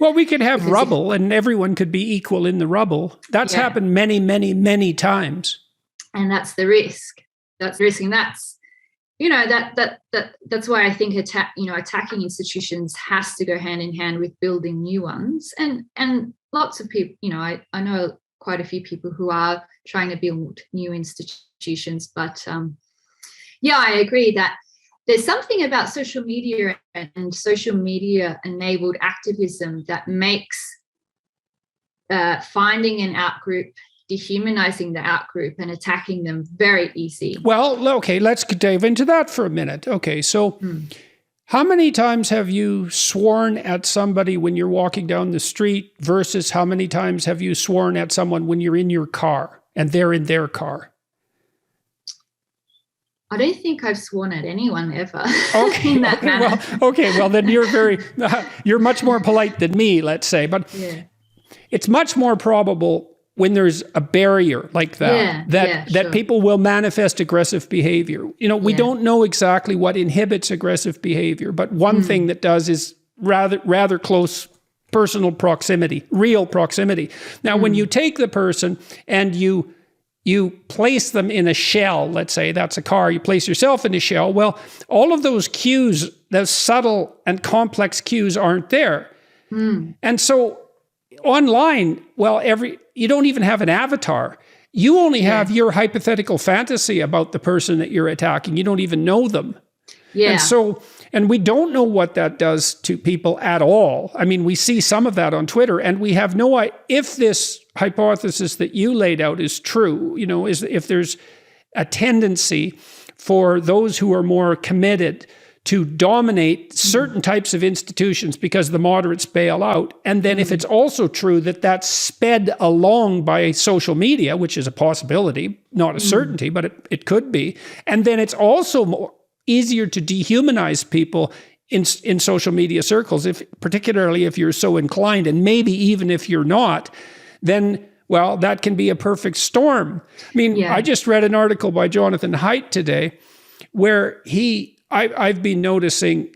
Well, we could have rubble and everyone could be equal in the rubble. That's happened many, many, many times. And that's the risk. That's the risk. And that's, that's why I think attacking institutions has to go hand in hand with building new ones. And lots of people, I know quite a few people who are trying to build new institutions, but I agree that there's something about social media and social media enabled activism that makes finding an outgroup, dehumanizing the outgroup and attacking them very easy. Well, okay, let's dive into that for a minute. Okay, so how many times have you sworn at somebody when you're walking down the street versus how many times have you sworn at someone when you're in your car and they're in their car? I don't think I've sworn at anyone ever. Okay, in that manner. Well, then you're much more polite than me, let's say. But it's much more probable when there's a barrier like that, that people will manifest aggressive behavior. We don't know exactly what inhibits aggressive behavior, but one thing that does is rather close personal proximity, real proximity. Now, when you take the person and you place them in a shell, let's say that's a car, you place yourself in a shell, well, all of those cues, those subtle and complex cues aren't there. And so online, you don't even have an avatar. You only have your hypothetical fantasy about the person that you're attacking. You don't even know them. Yeah. And we don't know what that does to people at all. I mean, we see some of that on Twitter, and we have no idea if this hypothesis that you laid out is true, if there's a tendency for those who are more committed to dominate certain types of institutions because the moderates bail out. And then if it's also true that that's sped along by social media, which is a possibility, not a certainty, but it could be. And then it's also easier to dehumanize people in social media circles, particularly if you're so inclined, and maybe even if you're not, then, well, that can be a perfect storm. I mean, I just read an article by Jonathan Haidt today where I've been noticing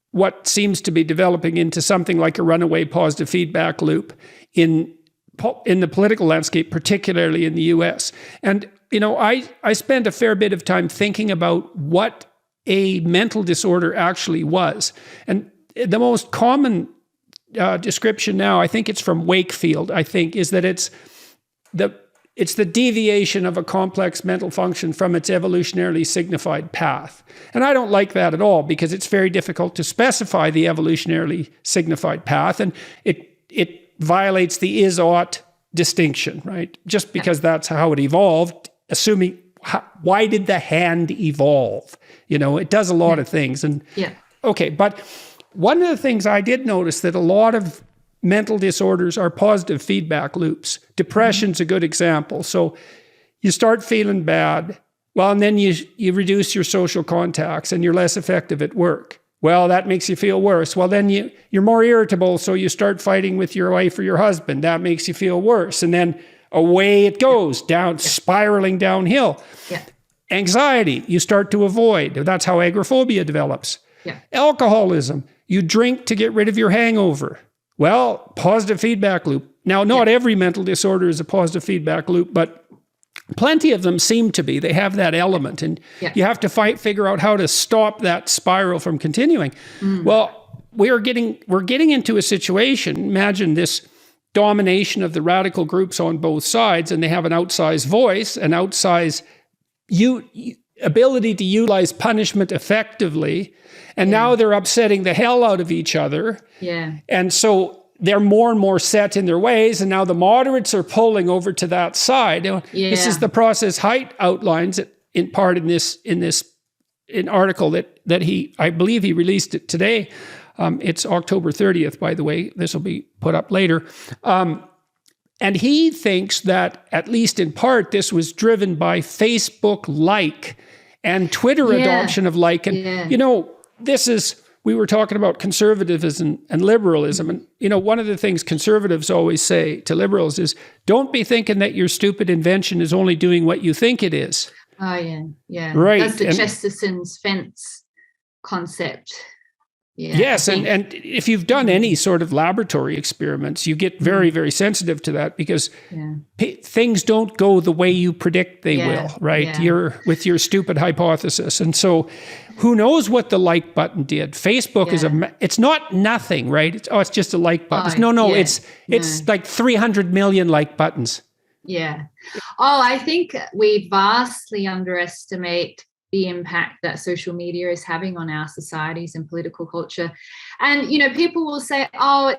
what seems to be developing into something like a runaway positive feedback loop in the political landscape, particularly in the US. And, I spent a fair bit of time thinking about what a mental disorder actually was. And the most common description now, I think it's from Wakefield, is that it's the deviation of a complex mental function from its evolutionarily signified path. And I don't like that at all because it's very difficult to specify the evolutionarily signified path, and it violates the is-ought distinction, right? Just because that's how it evolved, assuming, why did the hand evolve? It does a lot of things. And okay, but one of the things I did notice that a lot of mental disorders are positive feedback loops. Depression's a good example. So you start feeling bad, well, and then you reduce your social contacts and you're less effective at work. Well, that makes you feel worse. Well, then you're more irritable, so you start fighting with your wife or your husband. That makes you feel worse. And then away it goes, spiraling downhill. Anxiety, you start to avoid. That's how agoraphobia develops. Alcoholism, you drink to get rid of your hangover. Well, positive feedback loop. Now, not every mental disorder is a positive feedback loop, but plenty of them seem to be. They have that element, and you have to figure out how to stop that spiral from continuing. Well, we're getting into a situation. Imagine this domination of the radical groups on both sides, and they have an outsized voice, an outsized ability to utilize punishment effectively. And now they're upsetting the hell out of each other. And so they're more and more set in their ways. And now the moderates are pulling over to that side. This is the process Haidt outlines in part in this article that I believe he released it today. It's October 30th, by the way. This will be put up later. And he thinks that, at least in part, this was driven by Facebook-like and Twitter adoption of like. And, we were talking about conservatism and liberalism. And, one of the things conservatives always say to liberals is, don't be thinking that your stupid invention is only doing what you think it is. Oh, yeah. Right. That's the Chesterton's fence concept. Yes, and if you've done any sort of laboratory experiments, you get very, very sensitive to that because things don't go the way you predict they will, right? Yeah. You're with your stupid hypothesis. And so who knows what the like button did? Facebook is it's not nothing, right? It's just a like button. It's like 300 million like buttons. Yeah. Oh, I think we vastly underestimate the impact that social media is having on our societies and political culture. And, people will say, oh,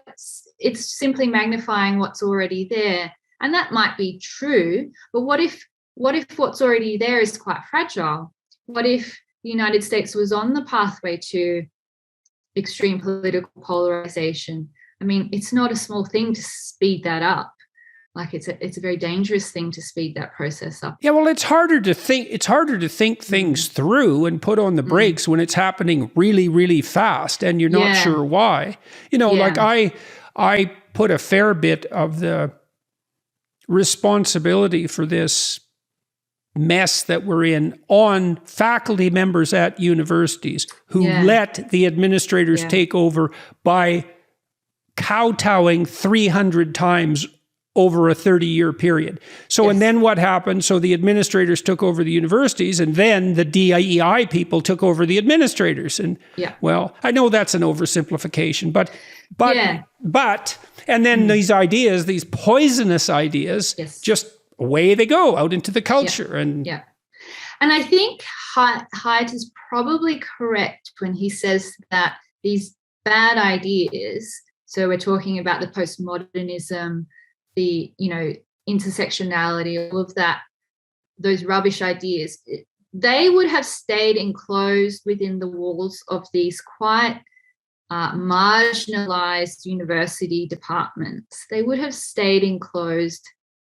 it's simply magnifying what's already there. And that might be true. But what if what's already there is quite fragile? What if the United States was on the pathway to extreme political polarization? I mean, it's not a small thing to speed that up. Like it's a very dangerous thing to speed that process up. Yeah, well, it's harder to think things through and put on the brakes when it's happening really, really fast and you're not sure why. Like I put a fair bit of the responsibility for this mess that we're in on faculty members at universities who let the administrators take over by kowtowing 300 times over a 30-year period. So, and then what happened? So the administrators took over the universities and then the DEI people took over the administrators. And well, I know that's an oversimplification, but and then these ideas, these poisonous ideas, just away they go out into the culture. And I think Haidt is probably correct when he says that these bad ideas, so we're talking about the postmodernism, the intersectionality, all of that, those rubbish ideas, they would have stayed enclosed within the walls of these quite marginalized university departments. They would have stayed enclosed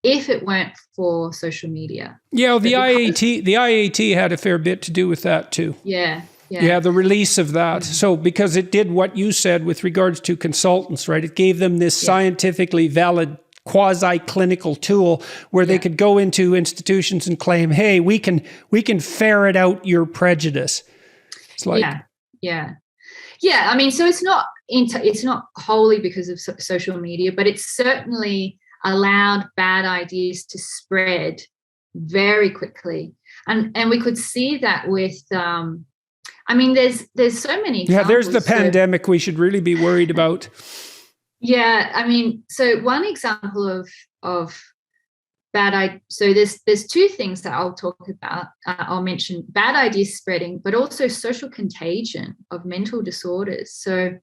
if it weren't for social media. Yeah, the IAT had a fair bit to do with that too. Yeah, the release of that. So because it did what you said with regards to consultants, right? It gave them this scientifically valid quasi-clinical tool where they could go into institutions and claim, hey, we can ferret out your prejudice. It's like I mean, so it's not wholly because of social media, but it's certainly allowed bad ideas to spread very quickly, and we could see that with I mean, there's so many examples. There's the pandemic we should really be worried about. Yeah, I mean, so one example of bad ideas. So there's two things that I'll talk about. I'll mention bad ideas spreading, but also social contagion of mental disorders. So,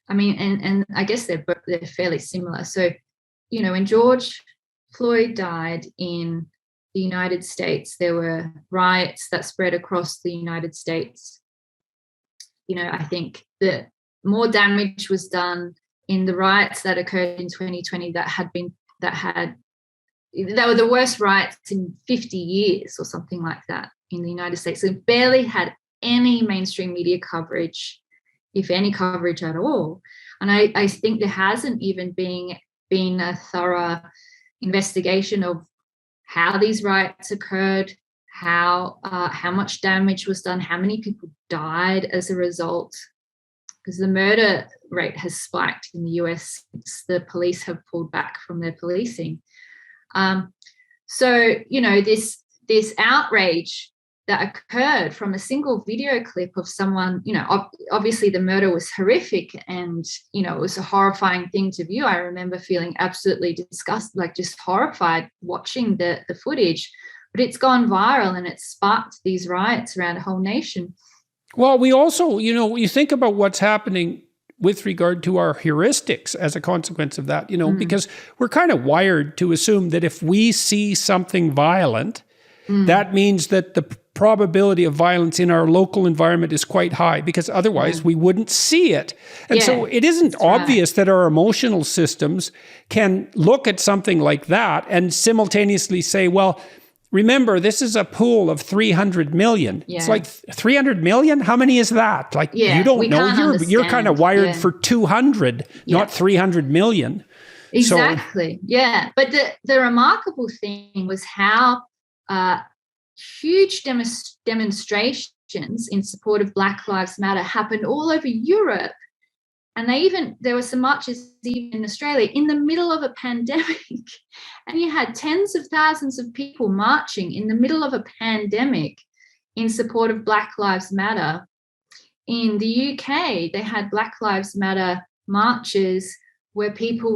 I mean, and I guess they're fairly similar. So, when George Floyd died in the United States, there were riots that spread across the United States. I think that more damage was done in the riots that occurred in 2020 that were the worst riots in 50 years or something like that in the United States. It barely had any mainstream media coverage, if any coverage at all. And I think there hasn't even been a thorough investigation of how these riots occurred, how much damage was done, how many people died as a result. Because the murder rate has spiked in the US since the police have pulled back from their policing. So, this outrage that occurred from a single video clip of someone, obviously the murder was horrific and, it was a horrifying thing to view. I remember feeling absolutely disgusted, like just horrified watching the footage, but it's gone viral and it's sparked these riots around a whole nation. Well, we also, you think about what's happening with regard to our heuristics as a consequence of that, because we're kind of wired to assume that if we see something violent, that means that the probability of violence in our local environment is quite high, because otherwise we wouldn't see it. And so it isn't obvious that our emotional systems can look at something like that and simultaneously say, well, remember, this is a pool of 300 million. Yeah. It's like 300 million? How many is that? Like, you don't know. You're kind of wired for 200, not 300 million. Exactly. So, but the remarkable thing was how huge demonstrations demonstrations in support of Black Lives Matter happened all over Europe. And there were some marches even in Australia in the middle of a pandemic. And you had tens of thousands of people marching in the middle of a pandemic in support of Black Lives Matter. In the UK, they had Black Lives Matter marches where people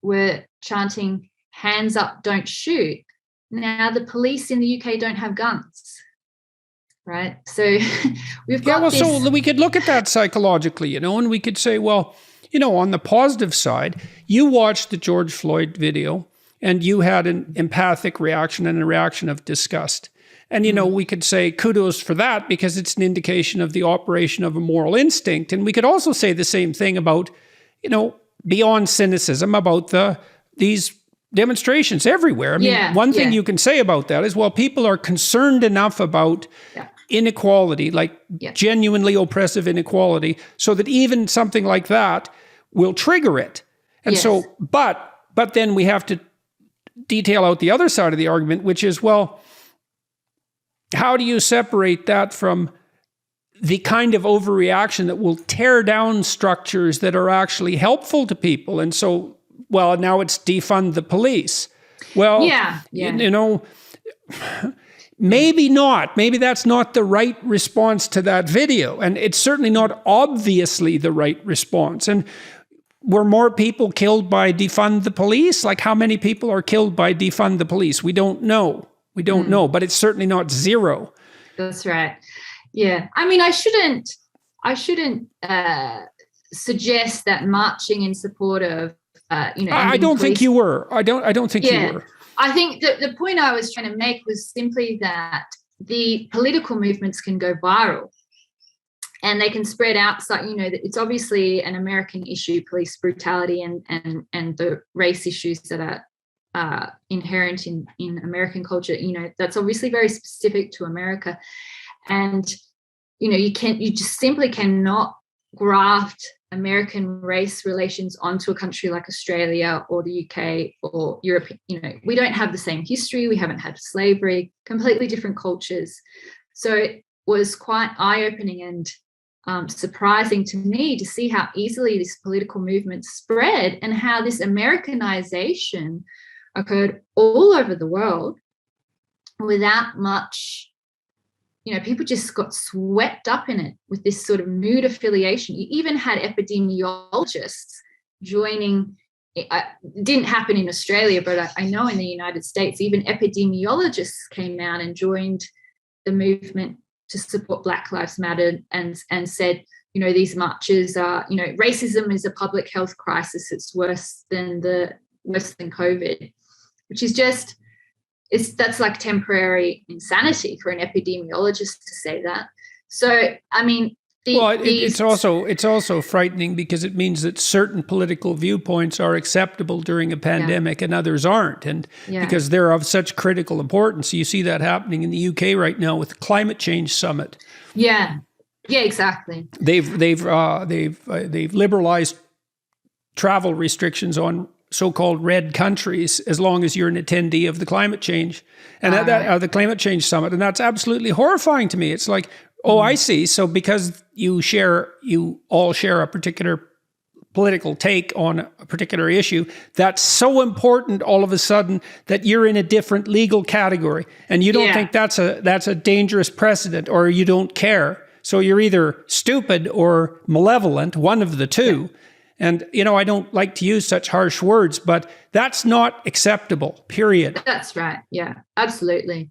were chanting, "Hands up, don't shoot." Now, the police in the UK don't have guns. Right. So we've got this. So we could look at that psychologically, and we could say, well, on the positive side, you watched the George Floyd video and you had an empathic reaction and a reaction of disgust. And, we could say kudos for that because it's an indication of the operation of a moral instinct. And we could also say the same thing about, beyond cynicism, about these demonstrations everywhere. I mean, one thing you can say about that is, well, people are concerned enough about inequality, like genuinely oppressive inequality, so that even something like that will trigger it. And so, but then we have to detail out the other side of the argument, which is, well, how do you separate that from the kind of overreaction that will tear down structures that are actually helpful to people? And so, well, now it's defund the police. Well, maybe not. Maybe that's not the right response to that video. And it's certainly not obviously the right response. And were more people killed by defund the police? Like, how many people are killed by defund the police? We don't know. We don't know, but it's certainly not zero. That's right. Yeah. I mean, I shouldn't suggest that marching in support of, I don't think you were. I don't think you were. I think that the point I was trying to make was simply that the political movements can go viral and they can spread out. So, it's obviously an American issue, police brutality and the race issues that are inherent in American culture. That's obviously very specific to America. And, you just simply cannot graft American race relations onto a country like Australia or the UK or Europe. We don't have the same history. We haven't had slavery, completely different cultures. So it was quite eye-opening and surprising to me to see how easily this political movement spread and how this Americanization occurred all over the world without much. People just got swept up in it with this sort of mood affiliation. You even had epidemiologists joining. It didn't happen in Australia, but I know in the United States, even epidemiologists came out and joined the movement to support Black Lives Matter and said, these marches are, racism is a public health crisis. It's worse than COVID, which is just. That's like temporary insanity for an epidemiologist to say that. So, I mean, it's also frightening because it means that certain political viewpoints are acceptable during a pandemic and others aren't, and because they're of such critical importance. You see that happening in the UK right now with the Climate Change Summit. Yeah, exactly. They've liberalized travel restrictions on so-called red countries as long as you're an attendee of the climate change and the climate change summit. And that's absolutely horrifying to me. It's like, I see. So because you all share a particular political take on a particular issue, that's so important all of a sudden that you're in a different legal category and you don't think that's a dangerous precedent, or you don't care. So you're either stupid or malevolent, one of the two. And, I don't like to use such harsh words, but that's not acceptable, period. That's right. Yeah, absolutely.